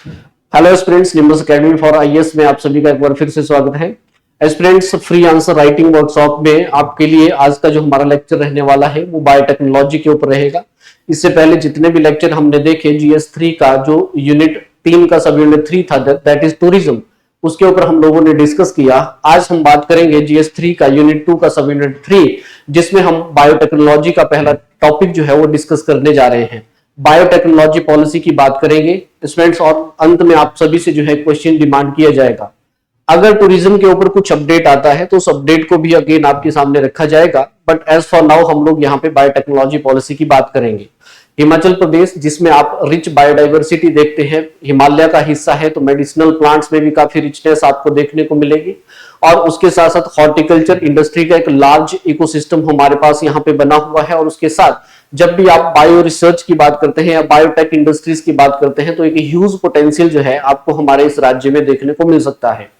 Hello aspirants, nimbus academy for IAS में आप सभी का एक बार फिर से स्वागत है। Aspirants, free answer writing workshop में आपके लिए आज का जो हमारा लेक्चर रहने वाला है वो बायोटेक्नोलॉजी के ऊपर रहेगा। इससे पहले जितने भी लेक्चर हमने देखे जीएस 3 का जो यूनिट 3 का सब यूनिट 3 था, दैट इज टूरिज्म, उसके ऊपर हम लोगों ने डिस्कस किया। आज हम बात करेंगे जीएस 3 का यूनिट 2 का सब यूनिट 3, जिसमें हम बायोटेक्नोलॉजी का पहला टॉपिक जो है वो डिस्कस करने जा रहे हैं। बायोटेक्नोलॉजी पॉलिसी की बात करेंगे स्टूडेंट्स, और अंत में आप सभी से जो है क्वेश्चन डिमांड किया जाएगा। अगर टूरिज्म के ऊपर कुछ अपडेट आता है तो उस अपडेट को भी अगेन आपके सामने रखा जाएगा, बट एज फॉर नाउ हम लोग यहाँ पे बायोटेक्नोलॉजी पॉलिसी की बात करेंगे। हिमाचल प्रदेश, जिसमें आप रिच बायोडाइवर्सिटी देखते हैं, हिमालय का हिस्सा है, तो मेडिसिनल प्लांट्स में भी काफी रिचनेस आपको देखने को मिलेगी। और उसके साथ साथ हॉर्टिकल्चर इंडस्ट्री का एक लार्ज इकोसिस्टम हमारे पास यहाँ पे बना हुआ है। और उसके साथ जब भी आप बायो रिसर्च की बात करते हैं या बायोटेक इंडस्ट्रीज की बात करते हैं तो एक ह्यूज पोटेंशियल जो है आपको हमारे इस राज्य में देखने को मिल सकता है।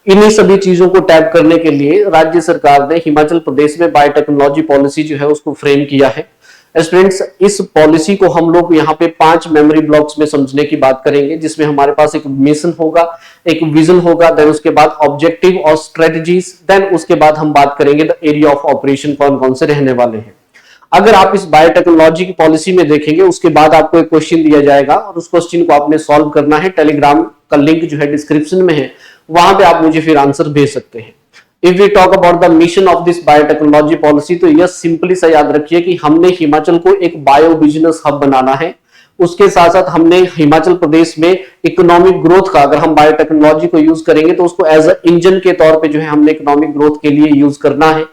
इन्हीं सभी चीजों को टैप करने के लिए राज्य सरकार ने हिमाचल प्रदेश में बायोटेक्नोलॉजी पॉलिसी जो है उसको फ्रेम किया है। स्टूडेंट्स, इस पॉलिसी को हम लोग यहाँ पे 5 मेमोरी ब्लॉक्स में समझने की बात करेंगे, जिसमें हमारे पास एक मिशन होगा, एक विजन होगा, देन उसके बाद ऑब्जेक्टिव और स्ट्रेटजीज, देन उसके बाद हम बात करेंगे द एरिया ऑफ ऑपरेशन कौन कौन से रहने वाले हैं। अगर आप इस बायोटेक्नोलॉजी की पॉलिसी में देखेंगे, उसके बाद आपको एक क्वेश्चन दिया जाएगा और उस क्वेश्चन को आपने सॉल्व करना है। टेलीग्राम का लिंक जो है डिस्क्रिप्शन में है, वहां पे आप मुझे फिर आंसर भेज सकते हैं। If we talk about the mission of this biotechnology policy, तो यह सिंपली सा याद रखिए कि हमने हिमाचल को एक बायो बिजनेस हब बनाना है। उसके साथ साथ हमने हिमाचल प्रदेश में इकोनॉमिक ग्रोथ का, अगर हम बायोटेक्नोलॉजी को यूज करेंगे तो उसको एज अ इंजन के तौर पे जो है हमने इकोनॉमिक ग्रोथ के लिए यूज करना है।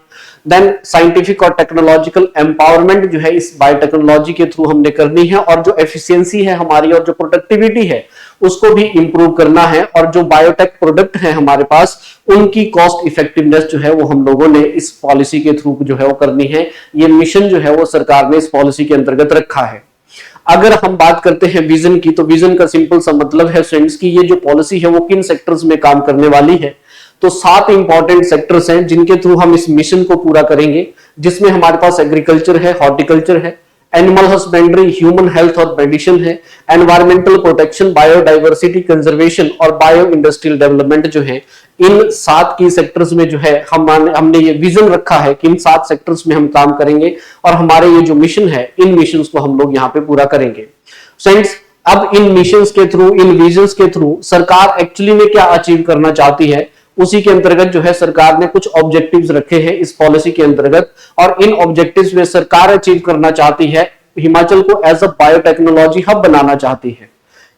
देन साइंटिफिक और टेक्नोलॉजिकल एम्पावरमेंट जो है इस बायोटेक्नोलॉजी के थ्रू हमने करनी है, और जो एफिशिएंसी है हमारी और जो प्रोडक्टिविटी है उसको भी इंप्रूव करना है। और जो बायोटेक प्रोडक्ट है हमारे पास, उनकी कॉस्ट इफेक्टिवनेस जो है वो हम लोगों ने इस पॉलिसी के थ्रू जो है वो करनी है। ये मिशन जो है वो सरकार ने इस पॉलिसी के अंतर्गत रखा है। अगर हम बात करते हैं विजन की, तो विजन का सिंपल सा मतलब है फ्रेंड्स की ये जो पॉलिसी है वो किन सेक्टर्स में काम करने वाली है। तो 7 इंपॉर्टेंट सेक्टर्स हैं जिनके थ्रू हम इस मिशन को पूरा करेंगे, जिसमें हमारे पास एग्रीकल्चर है, हॉर्टिकल्चर है, एनिमल हस्बेंड्री, ह्यूमन हेल्थ और मेडिसिन है, एनवायरमेंटल प्रोटेक्शन, बायोडाइवर्सिटी कंजर्वेशन और बायो इंडस्ट्रियल डेवलपमेंट जो है। इन 7 की सेक्टर्स में जो है हमने ये विजन रखा है कि इन 7 सेक्टर्स में हम काम करेंगे और हमारे ये जो मिशन है, इन मिशन को हम लोग यहाँ पे पूरा करेंगे। फ्रेंड्स, अब इन मिशन के थ्रू, इन विजन के थ्रू सरकार एक्चुअली में क्या अचीव करना चाहती है, उसी के अंतर्गत जो है सरकार ने कुछ ऑब्जेक्टिव्स रखे हैं इस पॉलिसी के अंतर्गत। और इन ऑब्जेक्टिव्स में सरकार अचीव करना चाहती है, हिमाचल को एज अ बायोटेक्नोलॉजी हब बनाना चाहती है।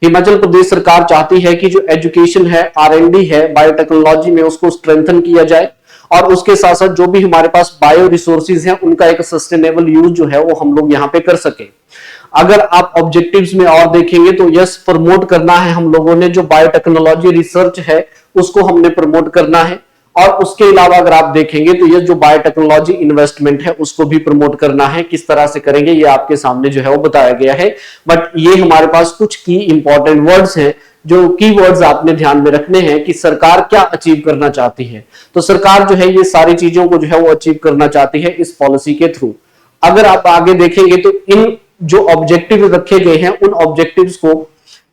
हिमाचल प्रदेश सरकार चाहती है कि जो एजुकेशन है, R&D है बायोटेक्नोलॉजी में, उसको स्ट्रेंथन किया जाए। और उसके साथ साथ जो भी हमारे पास बायो रिसोर्सेज हैं उनका एक सस्टेनेबल यूज जो है वो हम लोग यहाँ पे कर सके। अगर आप ऑब्जेक्टिव्स में और देखेंगे तो यस, प्रमोट करना है हम लोगों ने, जो बायोटेक्नोलॉजी रिसर्च है उसको हमने प्रमोट करना है। और उसके अलावा अगर आप देखेंगे तो ये जो बायोटेक्नोलॉजी इन्वेस्टमेंट है उसको भी प्रमोट करना है। किस तरह से करेंगे ये आपके सामने जो है वो बताया गया है, बट ये हमारे पास कुछ की इंपॉर्टेंट वर्ड्स हैं जो की वर्ड्स आपने ध्यान में रखने हैं कि सरकार क्या अचीव करना चाहती है। तो सरकार जो है ये सारी चीजों को जो है वो अचीव करना चाहती है इस पॉलिसी के थ्रू। अगर आप आगे देखेंगे तो इन जो ऑब्जेक्टिव रखे गए हैं उन ऑब्जेक्टिव्स को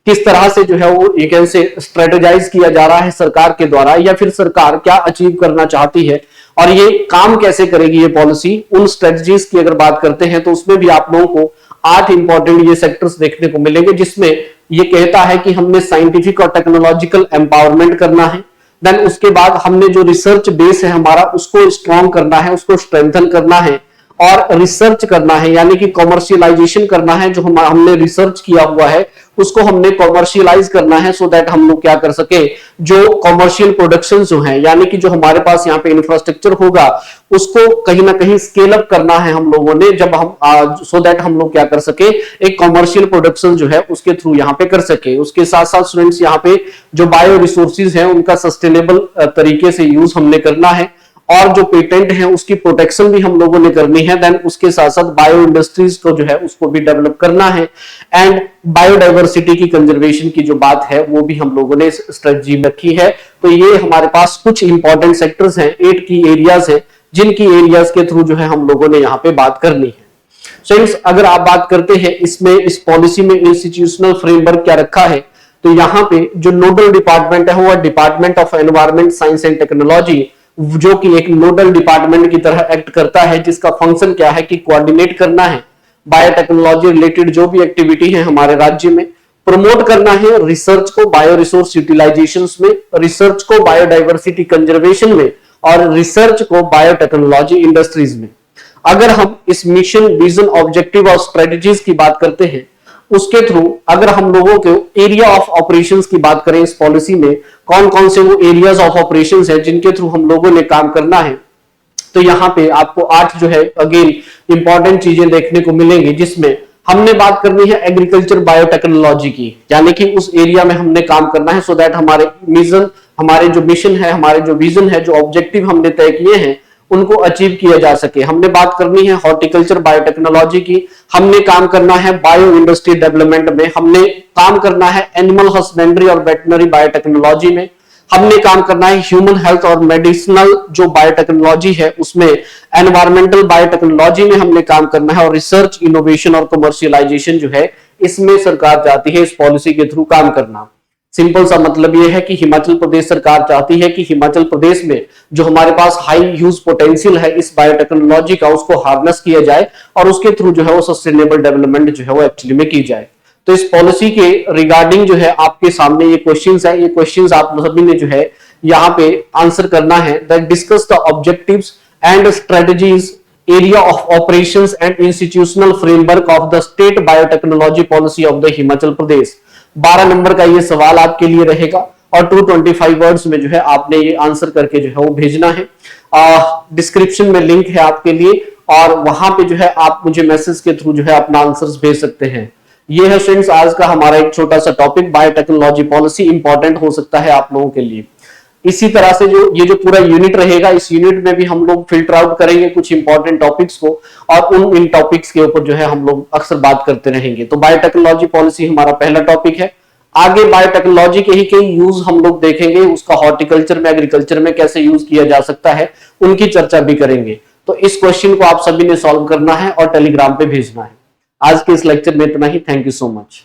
किस तरह से जो है वो एक से स्ट्रेटेजाइज किया जा रहा है सरकार के द्वारा, या फिर सरकार क्या अचीव करना चाहती है और ये काम कैसे करेगी ये पॉलिसी, उन स्ट्रेटजीज की अगर बात करते हैं तो उसमें भी आप लोगों को 8 इंपॉर्टेंट ये सेक्टर्स देखने को मिलेंगे, जिसमें ये कहता है कि हमने साइंटिफिक और टेक्नोलॉजिकल एम्पावरमेंट करना है। देन उसके बाद हमने जो रिसर्च बेस है हमारा उसको स्ट्रॉन्ग करना है, उसको स्ट्रेंथन करना है और रिसर्च करना है, यानी कि कॉमर्शियलाइजेशन करना है। जो हमने रिसर्च किया हुआ है उसको हमने कॉमर्शियलाइज करना है, सो दैट हम लोग क्या कर सके, जो कॉमर्शियल प्रोडक्शन जो है, यानी कि जो हमारे पास यहाँ पे इंफ्रास्ट्रक्चर होगा उसको कहीं ना कहीं स्केल अप करना है हम लोगों ने, जब हम सो दैट हम लोग क्या कर सके, एक कॉमर्शियल प्रोडक्शन जो है उसके थ्रू यहाँ पे कर सके। उसके साथ साथ स्टूडेंट्स यहाँ पे जो बायो रिसोर्सेज है उनका सस्टेनेबल तरीके से यूज हमने करना है, और जो पेटेंट है उसकी प्रोटेक्शन भी हम लोगों ने करनी है। देन उसके साथ साथ बायो इंडस्ट्रीज को जो है उसको भी डेवलप करना है, एंड बायोडाइवर्सिटी की कंजर्वेशन की जो बात है वो भी हम लोगों ने स्ट्रेटजी में रखी है। तो ये हमारे पास कुछ इंपॉर्टेंट सेक्टर्स हैं, 8 की एरियाज है, जिनकी एरियाज के थ्रू जो है हम लोगों ने यहाँ पे बात करनी है। फ्रेंड्स, अगर आप बात करते हैं इसमें, इस पॉलिसी में इंस्टीट्यूशनल फ्रेमवर्क क्या रखा है, तो यहाँ पे जो नोडल डिपार्टमेंट है वो department of environment science and technology, जो कि एक नोडल डिपार्टमेंट की तरह एक्ट करता है, जिसका फंक्शन क्या है कि कोऑर्डिनेट करना है बायोटेक्नोलॉजी रिलेटेड जो भी एक्टिविटी है हमारे राज्य में, प्रमोट करना है रिसर्च को बायो रिसोर्स यूटिलाइजेशन में, रिसर्च को बायोडाइवर्सिटी कंजर्वेशन में, और रिसर्च को बायोटेक्नोलॉजी इंडस्ट्रीज में। अगर हम इस मिशन, विजन, ऑब्जेक्टिव और स्ट्रेटजीज की बात करते हैं, उसके थ्रू अगर हम लोगों के एरिया ऑफ ऑपरेशंस की बात करें, इस पॉलिसी में कौन कौन से वो एरियाज ऑफ ऑपरेशंस है जिनके थ्रू हम लोगों ने काम करना है, तो यहाँ पे आपको 8 जो है अगेन इंपॉर्टेंट चीजें देखने को मिलेंगी, जिसमें हमने बात करनी है एग्रीकल्चर बायोटेक्नोलॉजी की, यानी कि उस एरिया में हमने काम करना है सो दैट हमारे मिशन, हमारे जो मिशन है, हमारे जो विजन है, जो ऑब्जेक्टिव हमने तय किए हैं उनको अचीव किया जा सके। हमने बात करनी है हॉर्टिकल्चर बायोटेक्नोलॉजी की, हमने काम करना है बायो इंडस्ट्री डेवलपमेंट में, हमने काम करना है एनिमल हस्बेंड्री और वेटनरी बायोटेक्नोलॉजी में, हमने काम करना है ह्यूमन हेल्थ और मेडिसिनल जो बायोटेक्नोलॉजी है उसमें, एनवायरमेंटल बायोटेक्नोलॉजी में हमने काम करना है, और रिसर्च, इनोवेशन और कमर्शियलाइजेशन जो है इसमें सरकार चाहती है इस पॉलिसी के थ्रू काम करना। सिंपल सा मतलब यह है कि हिमाचल प्रदेश सरकार चाहती है कि हिमाचल प्रदेश में जो हमारे पास हाई यूज पोटेंशियल है इस बायोटेक्नोलॉजी का, उसको हार्नेस किया जाए और उसके थ्रू जो है वो सस्टेनेबल डेवलपमेंट जो है वो एक्चुअली में की जाए। तो इस पॉलिसी के रिगार्डिंग जो है आपके सामने ये क्वेश्चंस है, ये क्वेश्चंस आप सभी ने जो है यहाँ पे आंसर करना है। That discuss the objectives and strategies, area of operations and institutional framework of the state biotechnology policy of the Himachal Pradesh. 12 number का ये सवाल आपके लिए रहेगा और 225 वर्ड्स में जो है आपने ये आंसर करके जो है वो भेजना है। डिस्क्रिप्शन में लिंक है आपके लिए और वहां पे जो है आप मुझे मैसेज के थ्रू जो है अपना आंसर्स भेज सकते हैं। ये है फ्रेंड्स आज का हमारा एक छोटा सा टॉपिक, बायोटेक्नोलॉजी पॉलिसी इंपॉर्टेंट हो सकता है आप लोगों के लिए। इसी तरह से जो पूरा यूनिट रहेगा, इस यूनिट में भी हम लोग फिल्टर आउट करेंगे कुछ इंपॉर्टेंट टॉपिक्स को और इन टॉपिक्स के ऊपर जो है हम लोग अक्सर बात करते रहेंगे। तो बायोटेक्नोलॉजी पॉलिसी हमारा पहला टॉपिक है। आगे बायोटेक्नोलॉजी के ही कई यूज हम लोग देखेंगे, उसका हॉर्टिकल्चर में, एग्रीकल्चर में कैसे यूज किया जा सकता है उनकी चर्चा भी करेंगे। तो इस क्वेश्चन को आप सभी ने सॉल्व करना है और टेलीग्राम पे भेजना है। आज के इस लेक्चर में इतना ही। Thank you so much.